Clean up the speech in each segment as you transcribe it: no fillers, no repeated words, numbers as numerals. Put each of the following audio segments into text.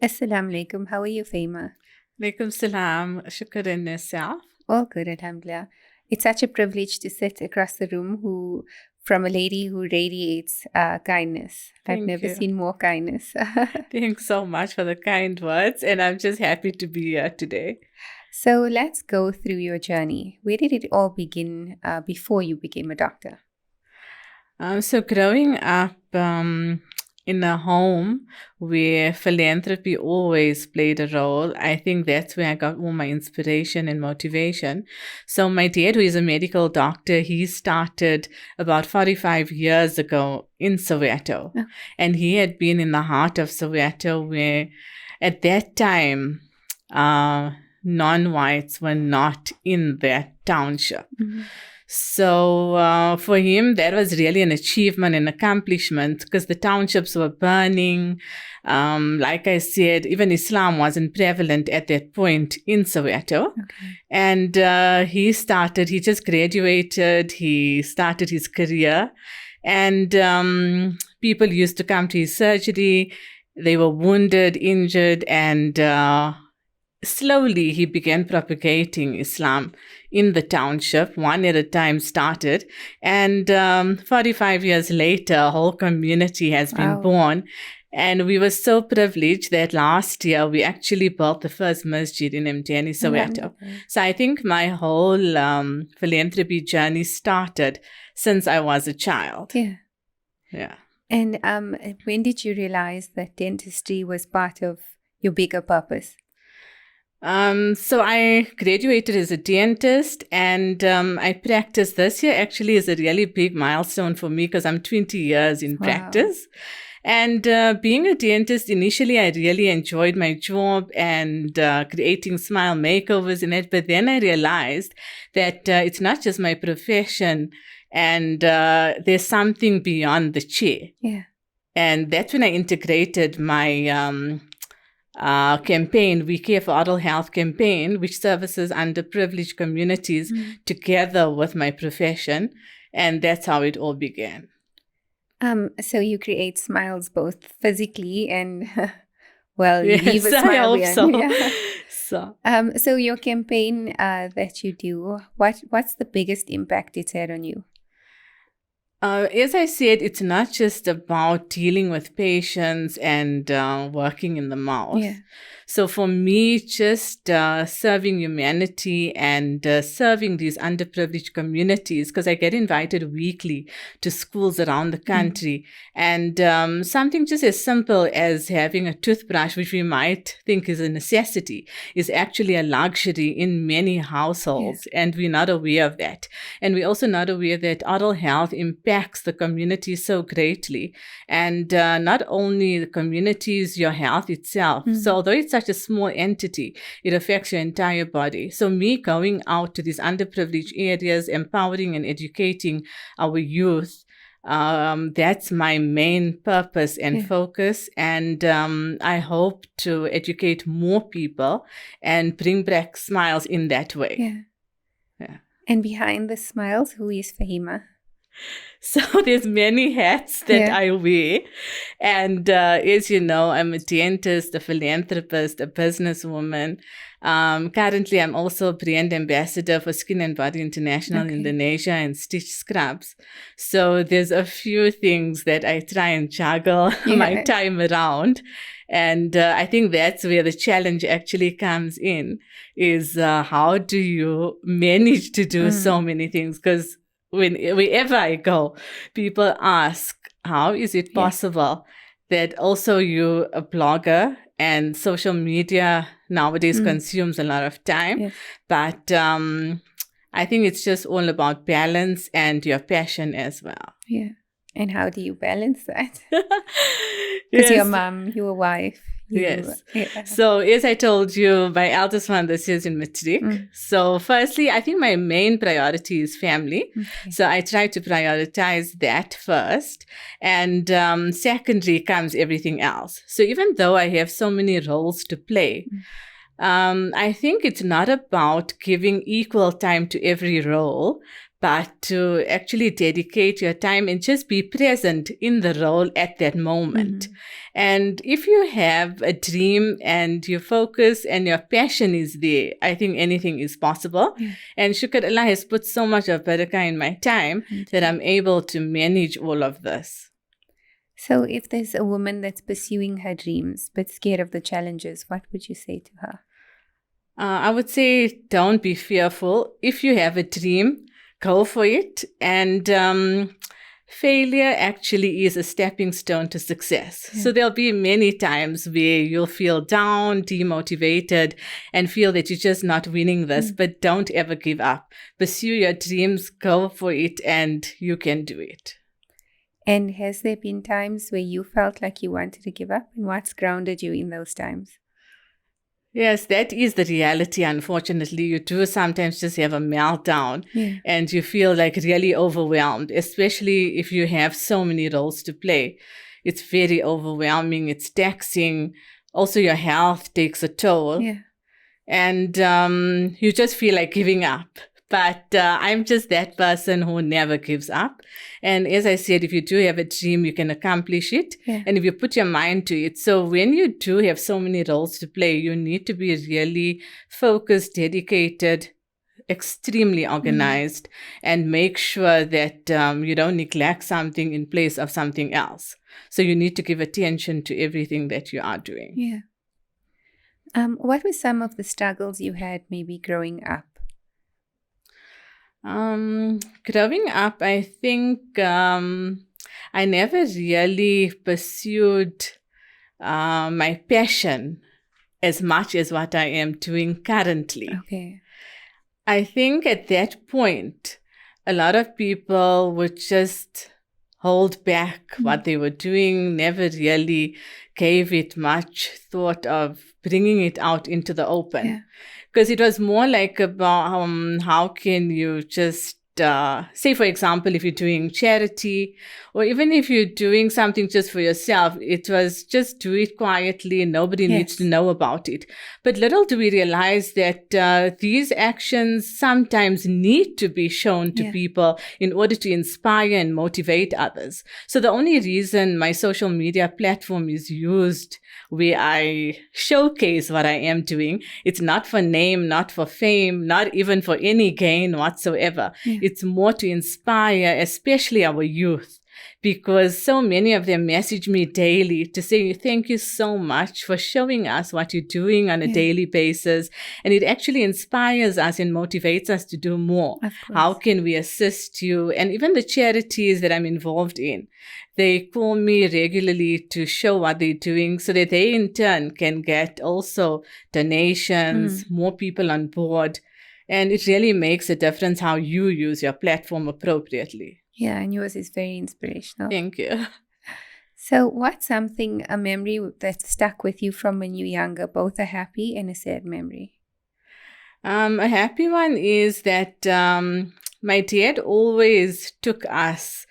Assalamu alaikum. How are you, Faheema? Alaikum salam. Shukran yourself. All good, alhamdulillah. It's such a privilege to sit across the room from a lady who radiates kindness. I've Thank never you. seen more kindness. Thanks so much for the kind words, and I'm just happy to be here today. So let's go through your journey. Where did it all begin before you became a doctor? So growing up in a home where philanthropy always played a role, I think that's where I got all my inspiration and motivation. So my dad, who is a medical doctor, he started about 45 years ago in Soweto. Oh. And he had been in the heart of Soweto where at that time, non-whites were not in that township. Mm-hmm. So for him, that was really an achievement and accomplishment because the townships were burning. Like I said, even Islam wasn't prevalent at that point in Soweto. Okay. And he just graduated, he started his career, and people used to come to his surgery. They were wounded, injured, and slowly he began propagating Islam in the township, one at a time started. And 45 years later, a whole community has been born. And we were so privileged that last year we actually built the first masjid in Mtn, Soweto. So I think my whole philanthropy journey started since I was a child. Yeah. And when did you realize that dentistry was part of your bigger purpose? So I graduated as a dentist, and I practiced this year actually is a really big milestone for me because I'm 20 years in practice. And being a dentist, initially I really enjoyed my job and creating smile makeovers in it. But then I realized that it's not just my profession, and there's something beyond the chair. Yeah. And that's when I integrated my campaign, We Care for Oral Health campaign, which services underprivileged communities together with my profession. And that's how it all began. So you create smiles both physically and, well, you yes, leave a smile I hope behind. so. So your campaign that you do, what's the biggest impact it's had on you? As I said, it's not just about dealing with patients and working in the mouth. Yeah. So for me, just serving humanity and serving these underprivileged communities, because I get invited weekly to schools around the country, and something just as simple as having a toothbrush, which we might think is a necessity, is actually a luxury in many households, and we're not aware of that. And we're also not aware that oral health impacts the community so greatly, and not only the communities, your health itself. So although it's such a small entity, it affects your entire body. So me going out to these underprivileged areas, empowering and educating our youth, that's my main purpose and focus. And I hope to educate more people and bring back smiles in that way. Yeah. And behind the smiles, who is Faheema? So there's many hats that I wear. And as you know, I'm a dentist, a philanthropist, a businesswoman. Currently, I'm also a brand ambassador for Skin and Body International Indonesia and Stitch Scrubs. So there's a few things that I try and juggle my time around. And I think that's where the challenge actually comes in, is how do you manage to do so many things? Because wherever I go, people ask, how is it possible that also you're a blogger, and social media nowadays consumes a lot of time. But I think it's just all about balance and your passion as well. Yeah. And how do you balance that? Because you're a mom, you're a wife. So as I told you, my eldest one this year is in matric. So firstly, I think my main priority is family. So I try to prioritize that first. And secondary comes everything else. So even though I have so many roles to play, I think it's not about giving equal time to every role, but to actually dedicate your time and just be present in the role at that moment. And if you have a dream and your focus and your passion is there, I think anything is possible. And Shukr Allah has put so much of barakah in my time that I'm able to manage all of this. So if there's a woman that's pursuing her dreams but scared of the challenges, what would you say to her? I would say don't be fearful. If you have a dream, go for it. And failure actually is a stepping stone to success. So there'll be many times where you'll feel down, demotivated, and feel that you're just not winning this, but don't ever give up. Pursue your dreams, go for it, and you can do it. And has there been times where you felt like you wanted to give up? And what's grounded you in those times? Yes, that is the reality. Unfortunately, you do sometimes just have a meltdown and you feel like really overwhelmed, especially if you have so many roles to play. It's very overwhelming. It's taxing. Also, your health takes a toll. And you just feel like giving up. But I'm just that person who never gives up. And as I said, if you do have a dream, you can accomplish it. And if you put your mind to it. So when you do have so many roles to play, you need to be really focused, dedicated, extremely organized, and make sure that you don't neglect something in place of something else. So you need to give attention to everything that you are doing. What were some of the struggles you had maybe growing up? Growing up, I think I never really pursued my passion as much as what I am doing currently. I think at that point, a lot of people would just hold back what they were doing, never really gave it much thought of bringing it out into the open. Because it was more like about how can you just, say, for example, if you're doing charity or even if you're doing something just for yourself, it was just do it quietly and nobody needs to know about it. But little do we realize that these actions sometimes need to be shown to people in order to inspire and motivate others. So the only reason my social media platform is used where I showcase what I am doing, it's not for name, not for fame, not even for any gain whatsoever. It's more to inspire, especially our youth, because so many of them message me daily to say, thank you so much for showing us what you're doing on a daily basis. And it actually inspires us and motivates us to do more. How can we assist you? And even the charities that I'm involved in, they call me regularly to show what they're doing so that they in turn can get also donations, more people on board. And it really makes a difference how you use your platform appropriately. And yours is very inspirational. Thank you. So what's a memory that stuck with you from when you were younger, both a happy and a sad memory? A happy one is that my dad always took us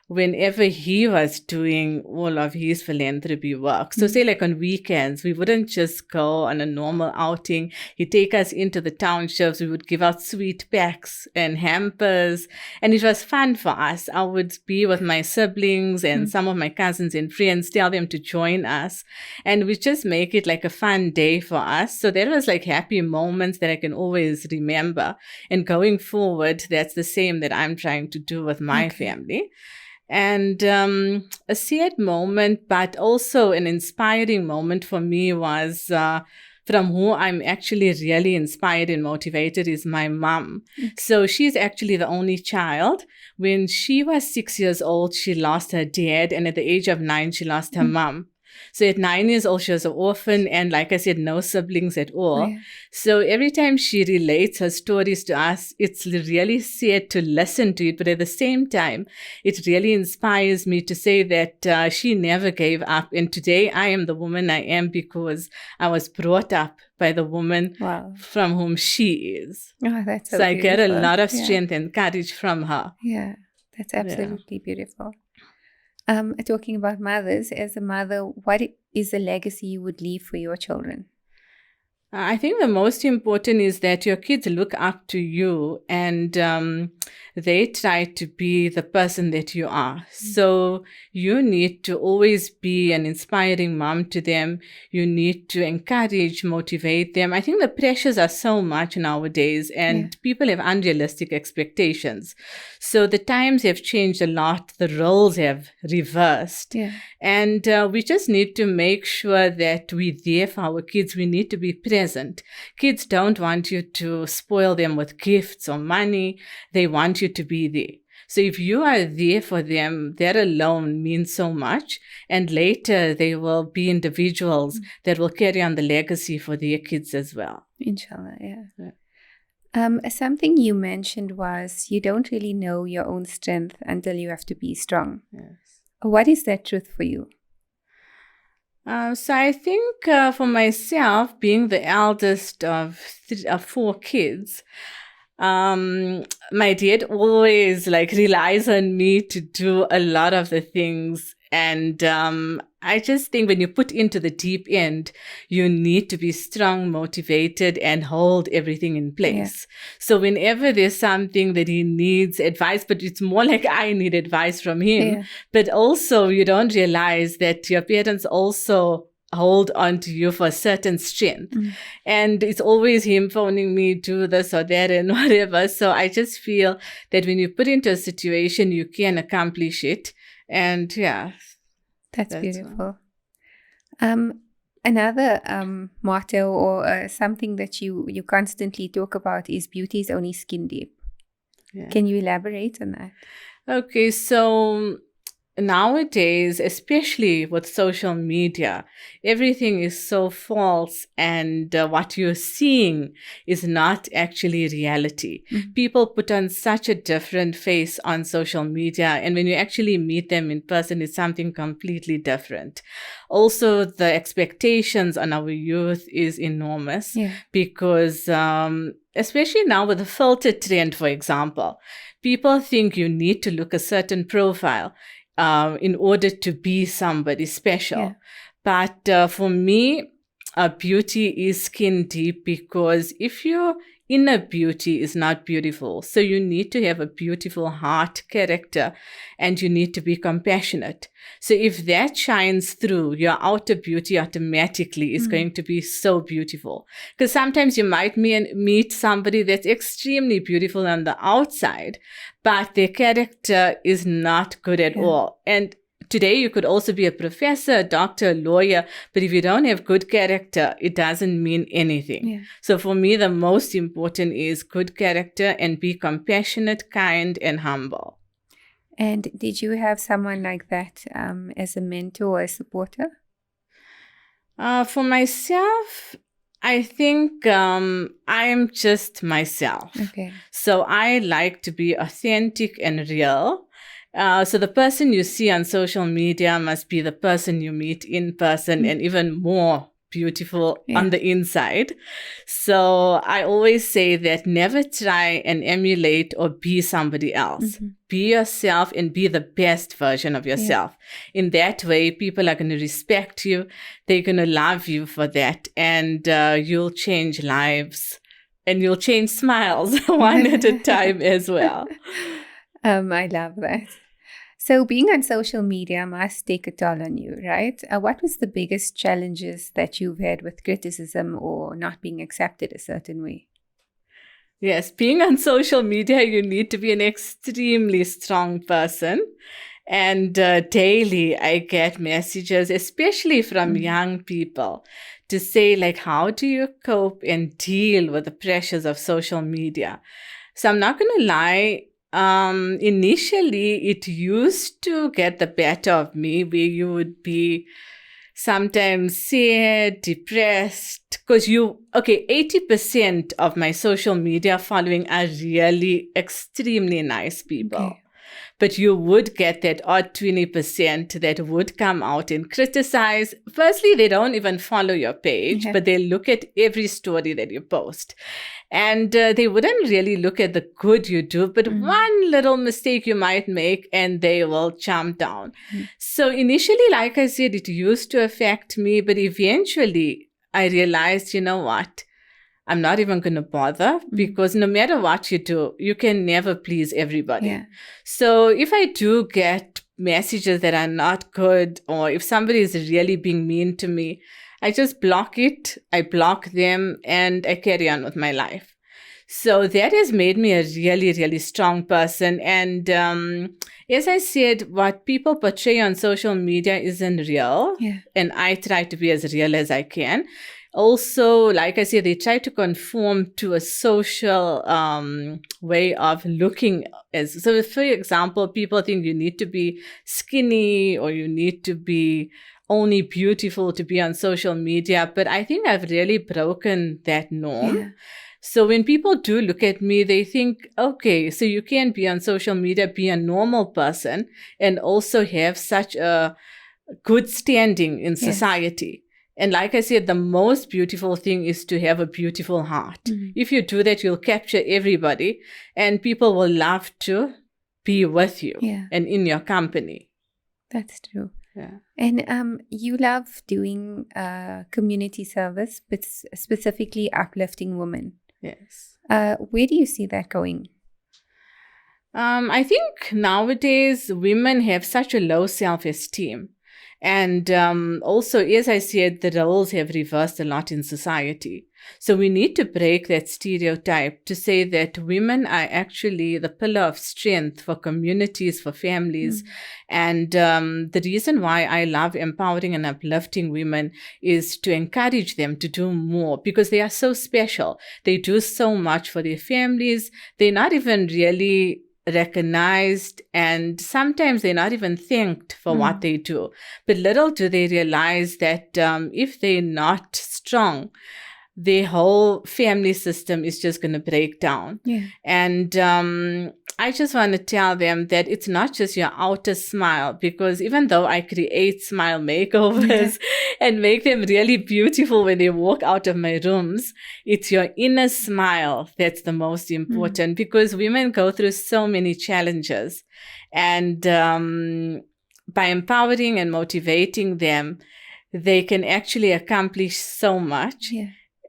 whenever he was doing all of his philanthropy work. So say like on weekends, we wouldn't just go on a normal outing. He'd take us into the townships. We would give out sweet packs and hampers. And it was fun for us. I would be with my siblings and some of my cousins and friends, tell them to join us. And we just make it like a fun day for us. So that was like happy moments that I can always remember. And going forward, that's the same that I'm trying to do with my family. And a sad moment, but also an inspiring moment for me was from who I'm actually really inspired and motivated is my mom. So she's actually the only child. When she was 6 years old, she lost her dad. And at the age of 9, she lost her mom. So at 9 years old, she was an orphan and, like I said, no siblings at all. So every time she relates her stories to us, it's really sad to listen to it. But at the same time, it really inspires me to say that she never gave up. And today I am the woman I am because I was brought up by the woman from whom she is. That's so I get a lot of beautiful. strength and courage from her. That's absolutely beautiful. Talking about mothers, as a mother, what is a legacy you would leave for your children? I think the most important is that your kids look up to you and they try to be the person that you are. So you need to always be an inspiring mom to them. You need to encourage, motivate them. I think the pressures are so much nowadays and people have unrealistic expectations. So the times have changed a lot. The roles have reversed. And we just need to make sure that we're there for our kids. We need to be present. Kids don't want you to spoil them with gifts or money. They want you to be there. So if you are there for them, that alone means so much. And later they will be individuals that will carry on the legacy for their kids as well. Inshallah, something you mentioned was you don't really know your own strength until you have to be strong. What is that truth for you? So I think for myself, being the eldest of 4 kids, my dad always relies on me to do a lot of the things. And I just think when you put into the deep end, you need to be strong, motivated, and hold everything in place. So whenever there's something that he needs advice, but it's more like I need advice from him. But also you don't realize that your parents also hold on to you for a certain strength. And it's always him phoning me, do this or that and whatever. So I just feel that when you put into a situation, you can accomplish it. And that's beautiful. Another motto or something that you constantly talk about is beauty is only skin deep. Can you elaborate on that? Okay, so nowadays, especially with social media, everything is so false and what you're seeing is not actually reality. People put on such a different face on social media, and when you actually meet them in person, it's something completely different. Also, the expectations on our youth is enormous because especially now with the filter trend, for example, people think you need to look a certain profile in order to be somebody special. But for me, beauty is skin deep, because if your inner beauty is not beautiful, so you need to have a beautiful heart character and you need to be compassionate. So if that shines through, your outer beauty automatically is going to be so beautiful. Because sometimes you might meet somebody that's extremely beautiful on the outside, but their character is not good at all. And today you could also be a professor, a doctor, a lawyer, but if you don't have good character, it doesn't mean anything. So for me, the most important is good character and be compassionate, kind, and humble. And did you have someone like that as a mentor or a supporter? For myself, I think I'm just myself. So I like to be authentic and real. So the person you see on social media must be the person you meet in person, and even more beautiful on the inside. So I always say that never try and emulate or be somebody else. Be yourself and be the best version of yourself. In that way, people are going to respect you. They're going to love you for that. And you'll change lives and you'll change smiles one at a time as well. I love that. So being on social media must take a toll on you, right? What was the biggest challenges that you've had with criticism or not being accepted a certain way? Yes, being on social media, you need to be an extremely strong person. And daily, I get messages, especially from young people, to say, how do you cope and deal with the pressures of social media? So I'm not going to lie. Initially, it used to get the better of me, where you would be sometimes sad, depressed, because 80% of my social media following are really extremely nice people. But you would get that odd 20% that would come out and criticize. Firstly, they don't even follow your page, but they look at every story that you post. And they wouldn't really look at the good you do, but one little mistake you might make and they will jump down. So initially, like I said, it used to affect me, but eventually I realized, you know what? I'm not even going to bother because no matter what you do, you can never please everybody. Yeah. So if I do get messages that are not good, or if somebody is really being mean to me, I just block it. I block them and I carry on with my life. So that has made me a really, really strong person. And as I said, what people portray on social media isn't real. Yeah. And I try to be as real as I can. Also, like I said, they try to conform to a social way of looking. So, for example, people think you need to be skinny or you need to be only beautiful to be on social media. But I think I've really broken that norm. Yeah. So when people do look at me, they think, okay, so you can be on social media, be a normal person, and also have such a good standing in society. And like I said, the most beautiful thing is to have a beautiful heart. If you do that, you'll capture everybody and people will love to be with you and in your company. That's true. Yeah. And you love doing community service, but specifically uplifting women. Yes. Where do you see that going? I think nowadays women have such a low self-esteem. And also, as I said, the roles have reversed a lot in society. So we need to break that stereotype to say that women are actually the pillar of strength for communities, for families. And the reason why I love empowering and uplifting women is to encourage them to do more because they are so special. They do so much for their families. They're not even really recognized, and sometimes they're not even thanked for what they do. But little do they realize that if they're not strong, their whole family system is just going to break down. And I just want to tell them that it's not just your outer smile, because even though I create smile makeovers and make them really beautiful when they walk out of my rooms, it's your inner smile that's the most important because women go through so many challenges. And by empowering and motivating them, they can actually accomplish so much.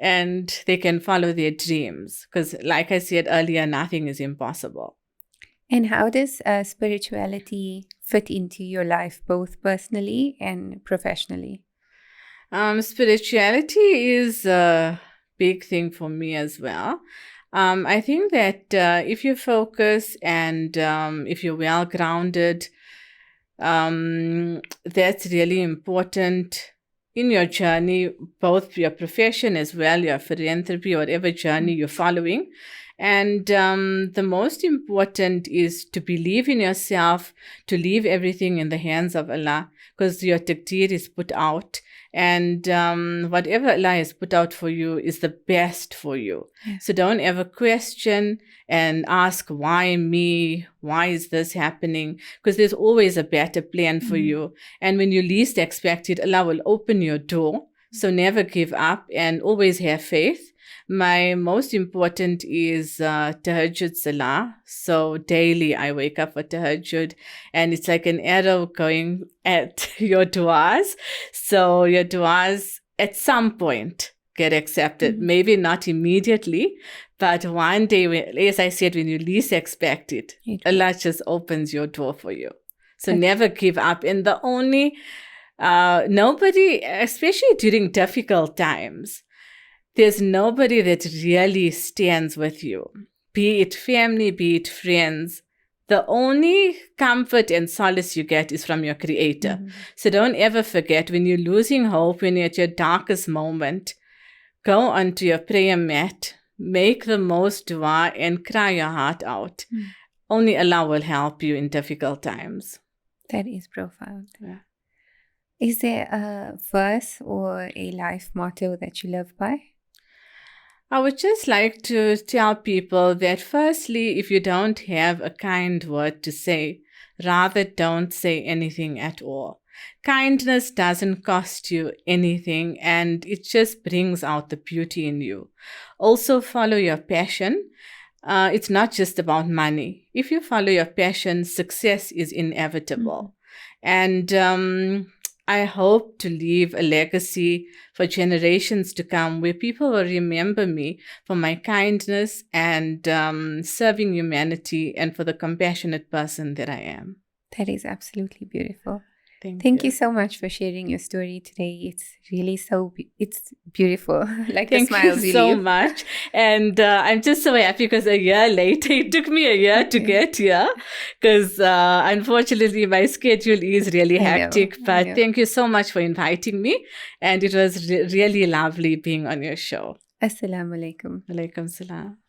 And they can follow their dreams. Because like I said earlier, nothing is impossible. And how does spirituality fit into your life, both personally and professionally? Spirituality is a big thing for me as well. I think that if you focus and if you're well grounded, that's really important in your journey, both your profession as well, your philanthropy, whatever journey you're following. And the most important is to believe in yourself, to leave everything in the hands of Allah, because your taqdeer is put out. And whatever Allah has put out for you is the best for you. So don't ever question and ask, why me? Why is this happening? Because there's always a better plan for you. And when you least expect it, Allah will open your door. So never give up and always have faith. My most important is tahajjud salah. So daily I wake up for tahajjud and it's like an arrow going at your du'as. So your du'as at some point get accepted. Maybe not immediately, but one day, as I said, when you least expect it, Allah just opens your door for you. So never give up. And the only, nobody, especially during difficult times, there's nobody that really stands with you, be it family, be it friends. The only comfort and solace you get is from your Creator. So don't ever forget, when you're losing hope, when you're at your darkest moment, go onto your prayer mat, make the most dua and cry your heart out. Only Allah will help you in difficult times. That is profound. Is there a verse or a life motto that you live by? I would just like to tell people that firstly, if you don't have a kind word to say, rather don't say anything at all. Kindness doesn't cost you anything and it just brings out the beauty in you. Also follow your passion. It's not just about money. If you follow your passion, success is inevitable. And I hope to leave a legacy for generations to come where people will remember me for my kindness and serving humanity and for the compassionate person that I am. That is absolutely beautiful. Thank you so much for sharing your story today. It's really it's beautiful. Like the Thank smiles you so leave. much. And I'm just so happy because a year later, it took me a year to get here because unfortunately my schedule is really hectic. But thank you so much for inviting me. And it was really lovely being on your show. Assalamu alaikum. Alaikum salam.